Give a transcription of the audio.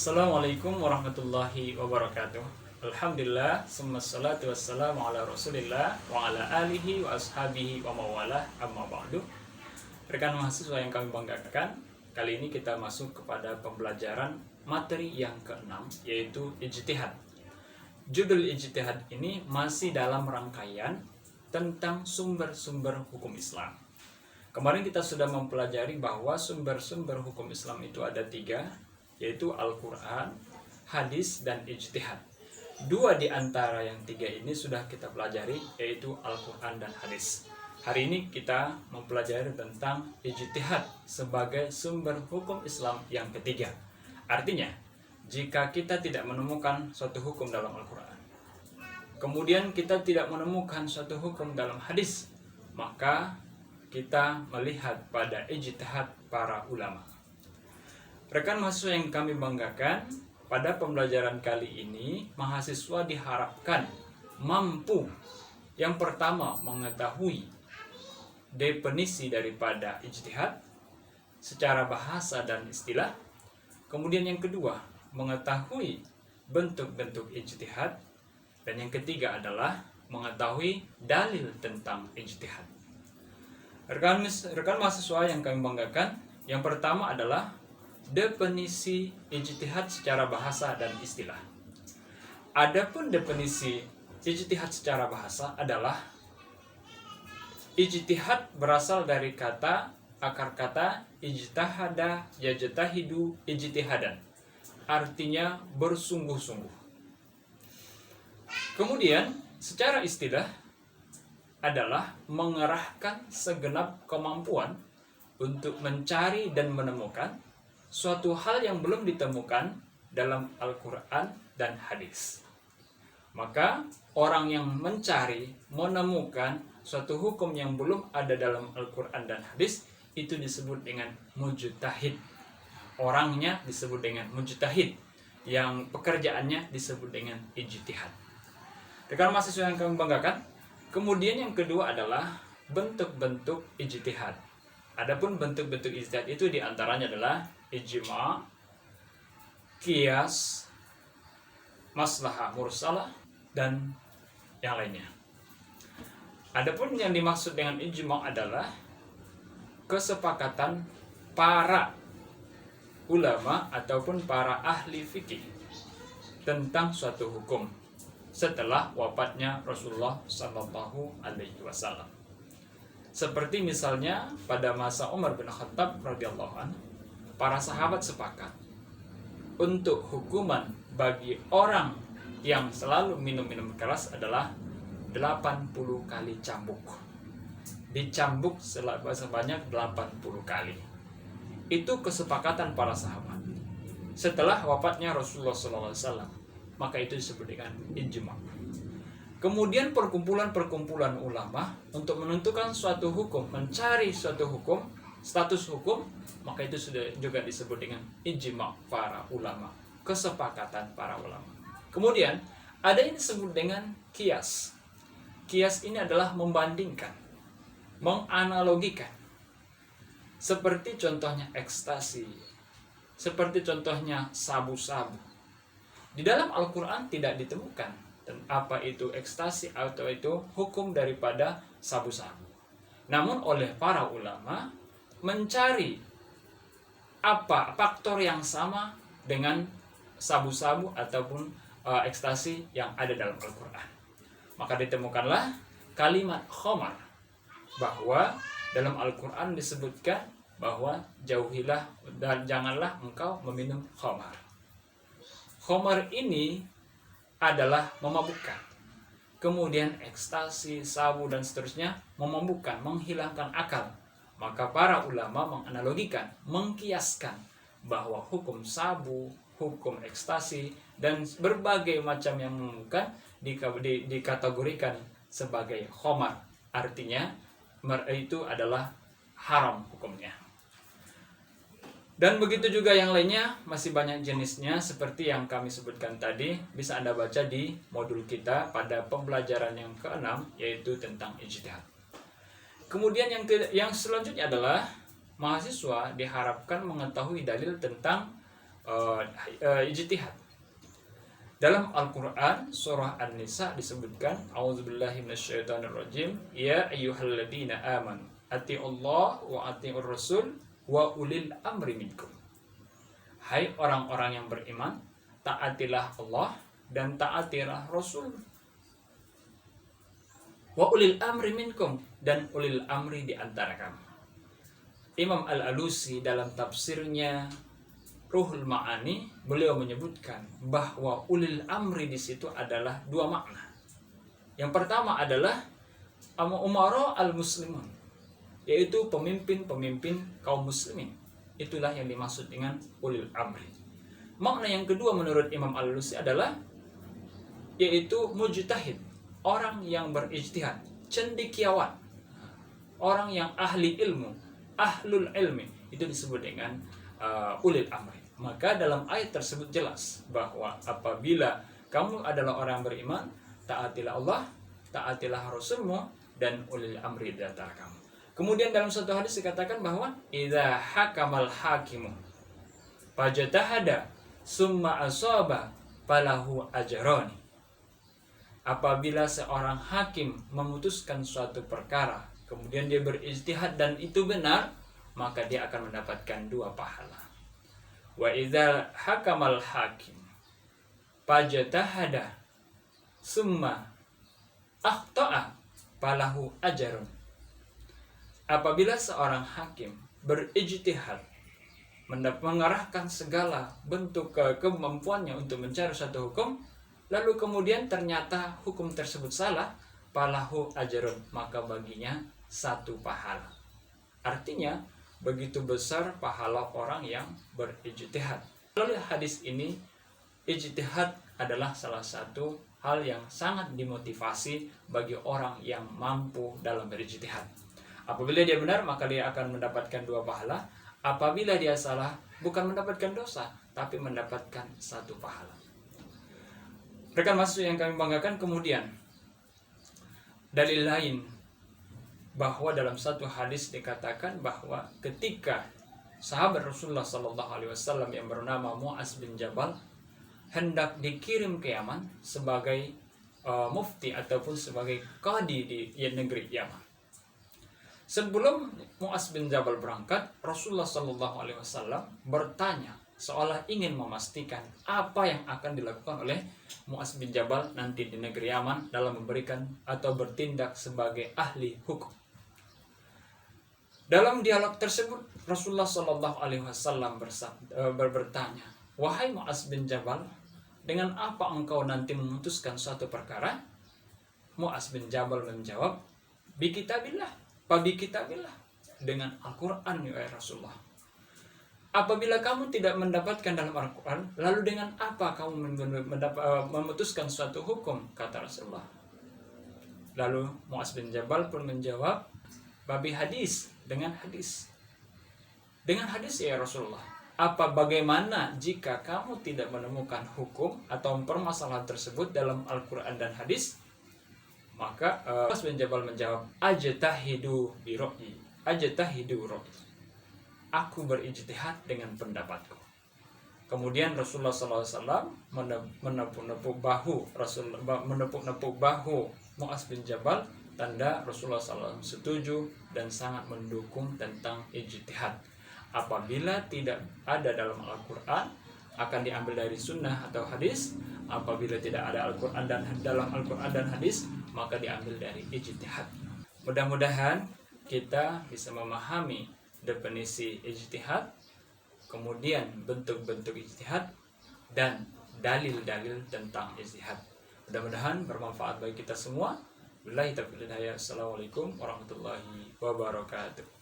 Assalamualaikum warahmatullahi wabarakatuh. Alhamdulillah, summassalatu wassalamu ala rasulillah wa ala alihi wa ashabihi wa mawalah amma ba'du. Rekan mahasiswa yang kami banggakan, kali ini kita masuk kepada pembelajaran materi yang keenam, yaitu ijtihad. Judul ijtihad ini masih dalam rangkaian tentang sumber-sumber hukum Islam. Kemarin kita sudah mempelajari bahwa sumber-sumber hukum Islam itu ada tiga, yaitu Al-Quran, hadis, dan ijtihad. Dua di antara yang tiga ini sudah kita pelajari, yaitu Al-Quran dan hadis. Hari ini kita mempelajari tentang ijtihad sebagai sumber hukum Islam yang ketiga. Artinya, jika kita tidak menemukan suatu hukum dalam Al-Quran, kemudian kita tidak menemukan suatu hukum dalam hadis, maka kita melihat pada ijtihad para ulama. Rekan mahasiswa yang kami banggakan, pada pembelajaran kali ini mahasiswa diharapkan mampu yang pertama mengetahui definisi daripada ijtihad secara bahasa dan istilah. Kemudian yang kedua, mengetahui bentuk-bentuk ijtihad, dan yang ketiga adalah mengetahui dalil tentang ijtihad. Rekan mahasiswa yang kami banggakan, yang pertama adalah definisi ijtihad secara bahasa dan istilah. Adapun definisi ijtihad secara bahasa adalah ijtihad berasal dari akar kata ijtahada yajtahidu ijtihadan, artinya bersungguh-sungguh. Kemudian secara istilah adalah mengerahkan segenap kemampuan untuk mencari dan menemukan suatu hal yang belum ditemukan dalam Al-Quran dan hadis. Maka orang yang mencari, menemukan suatu hukum yang belum ada dalam Al-Quran dan hadis, itu disebut dengan mujtahid. Orangnya disebut dengan mujtahid, yang pekerjaannya disebut dengan ijtihad. Rekan mahasiswa yang kami banggakan, kemudian yang kedua adalah bentuk-bentuk ijtihad. Adapun bentuk-bentuk ijtihad itu diantaranya adalah ijma', qiyas, maslahah mursalah, dan yang lainnya. Adapun yang dimaksud dengan ijma' adalah kesepakatan para ulama ataupun para ahli fikih tentang suatu hukum setelah wafatnya Rasulullah Sallallahu Alaihi Wasallam. Seperti misalnya pada masa Umar bin Khattab radhiyallahu anhu, para sahabat sepakat untuk hukuman bagi orang yang selalu minum keras adalah 80 kali cambuk. Dicambuk sebanyak 80 kali. Itu kesepakatan para sahabat. Setelah wafatnya Rasulullah SAW, maka itu disebut dengan ijma'. Kemudian perkumpulan-perkumpulan ulama untuk menentukan suatu hukum, mencari suatu hukum, status hukum, maka itu sudah juga disebut dengan ijma' para ulama, kesepakatan para ulama. Kemudian ada yang disebut dengan qiyas. Qiyas ini adalah membandingkan, menganalogikan. Seperti contohnya ekstasi, seperti contohnya sabu-sabu. Di dalam Al-Quran tidak ditemukan dan apa itu ekstasi atau itu hukum daripada sabu-sabu. Namun oleh para ulama mencari apa faktor yang sama dengan sabu-sabu ataupun ekstasi yang ada dalam Al-Quran. Maka ditemukanlah kalimat khamar, bahwa dalam Al-Quran disebutkan bahwa jauhilah dan janganlah engkau meminum khamar. Khamar ini adalah memabukkan. Kemudian ekstasi, sabu, dan seterusnya memabukkan, menghilangkan akal. Maka para ulama menganalogikan, mengkiaskan bahwa hukum sabu, hukum ekstasi, dan berbagai macam yang memabukkan dikategorikan sebagai khamar. Artinya itu adalah haram hukumnya. Dan begitu juga yang lainnya, masih banyak jenisnya seperti yang kami sebutkan tadi. Bisa Anda baca di modul kita pada pembelajaran yang keenam, yaitu tentang ijtihad. Kemudian yang selanjutnya adalah mahasiswa diharapkan mengetahui dalil tentang ijtihad. Dalam Al-Quran surah An-Nisa disebutkan, A'udzubillahi minasyaitonirrajim, ya ayyuhalladzina amanu atiiullah wa atiiur rasul wa ulil amri minkum. Hai orang-orang yang beriman, taatilah Allah dan taatilah Rasul. Wa ulil amri minkum, dan ulil amri di antara kamu. Imam Al-Alusi dalam tafsirnya Ruhul Ma'ani, beliau menyebutkan bahwa ulil amri di situ adalah dua makna. Yang pertama adalah umara al-muslimun, yaitu pemimpin-pemimpin kaum muslimin. Itulah yang dimaksud dengan ulil amri. Makna yang kedua menurut Imam Al-Alusi adalah yaitu mujtahid, orang yang berijtihad, cendekiawan, orang yang ahli ilmu, ahlul ilmi, itu disebut dengan ulil amri. Maka dalam ayat tersebut jelas bahwa apabila kamu adalah orang beriman, taatilah Allah, taatilah Rasulmu, dan ulil amri di antara kamu. Kemudian dalam satu hadis dikatakan bahwa idza hakamal hakimu fajtahada summa asaba falahu ajrani. Apabila seorang hakim memutuskan suatu perkara, kemudian dia berijtihad dan itu benar, maka dia akan mendapatkan dua pahala. Wa idza hakamal hakim fajtahada summa akhta'a falahu ajrun. Apabila seorang hakim berijtihad, mengarahkan segala bentuk kemampuannya untuk mencari suatu hukum, lalu kemudian ternyata hukum tersebut salah, falahu ajrun, maka baginya satu pahala. Artinya begitu besar pahala orang yang berijtihad. Melalui hadis ini, ijtihad adalah salah satu hal yang sangat dimotivasi bagi orang yang mampu dalam berijtihad. Apabila dia benar, maka dia akan mendapatkan dua pahala. Apabila dia salah, bukan mendapatkan dosa, tapi mendapatkan satu pahala. Rekan mahasiswa yang kami banggakan, kemudian dalil lain bahwa dalam satu hadis dikatakan bahwa ketika sahabat Rasulullah SAW yang bernama Mu'az bin Jabal hendak dikirim ke Yaman sebagai mufti ataupun sebagai qadi di negeri Yaman. Sebelum Mu'az bin Jabal berangkat, Rasulullah SAW bertanya seolah ingin memastikan apa yang akan dilakukan oleh Mu'az bin Jabal nanti di negeri Yaman dalam memberikan atau bertindak sebagai ahli hukum. Dalam dialog tersebut, Rasulullah SAW bertanya, wahai Mu'az bin Jabal, dengan apa engkau nanti memutuskan suatu perkara? Mu'az bin Jabal menjawab, bikitabillah, pabikitabillah, dengan Al-Quran ya Rasulullah. Apabila kamu tidak mendapatkan dalam Al-Quran, lalu dengan apa kamu memutuskan suatu hukum? Kata Rasulullah. Lalu Mu'az bin Jabal pun menjawab, babi hadis, dengan hadis. Dengan hadis ya Rasulullah. Bagaimana jika kamu tidak menemukan hukum atau permasalahan tersebut dalam Al-Quran dan hadis? Maka Mu'az bin Jabal menjawab, ajtahidu bi ra'yi, ajtahidu ra'yi. Aku berijtihad dengan pendapatku. Kemudian Rasulullah SAW menepuk-nepuk bahu Mu'az bin Jabal, tanda Rasulullah SAW setuju dan sangat mendukung tentang ijtihad. Apabila tidak ada dalam Al-Quran, akan diambil dari sunnah atau hadis. Apabila tidak ada Al-Quran dan dalam Al-Quran dan hadis, maka diambil dari ijtihad. Mudah-mudahan kita bisa memahami definisi ijtihad, kemudian bentuk-bentuk ijtihad, dan dalil-dalil tentang ijtihad. Mudah-mudahan bermanfaat bagi kita semua. Billahi taufiq wal hidayah. Assalamualaikum warahmatullahi wabarakatuh.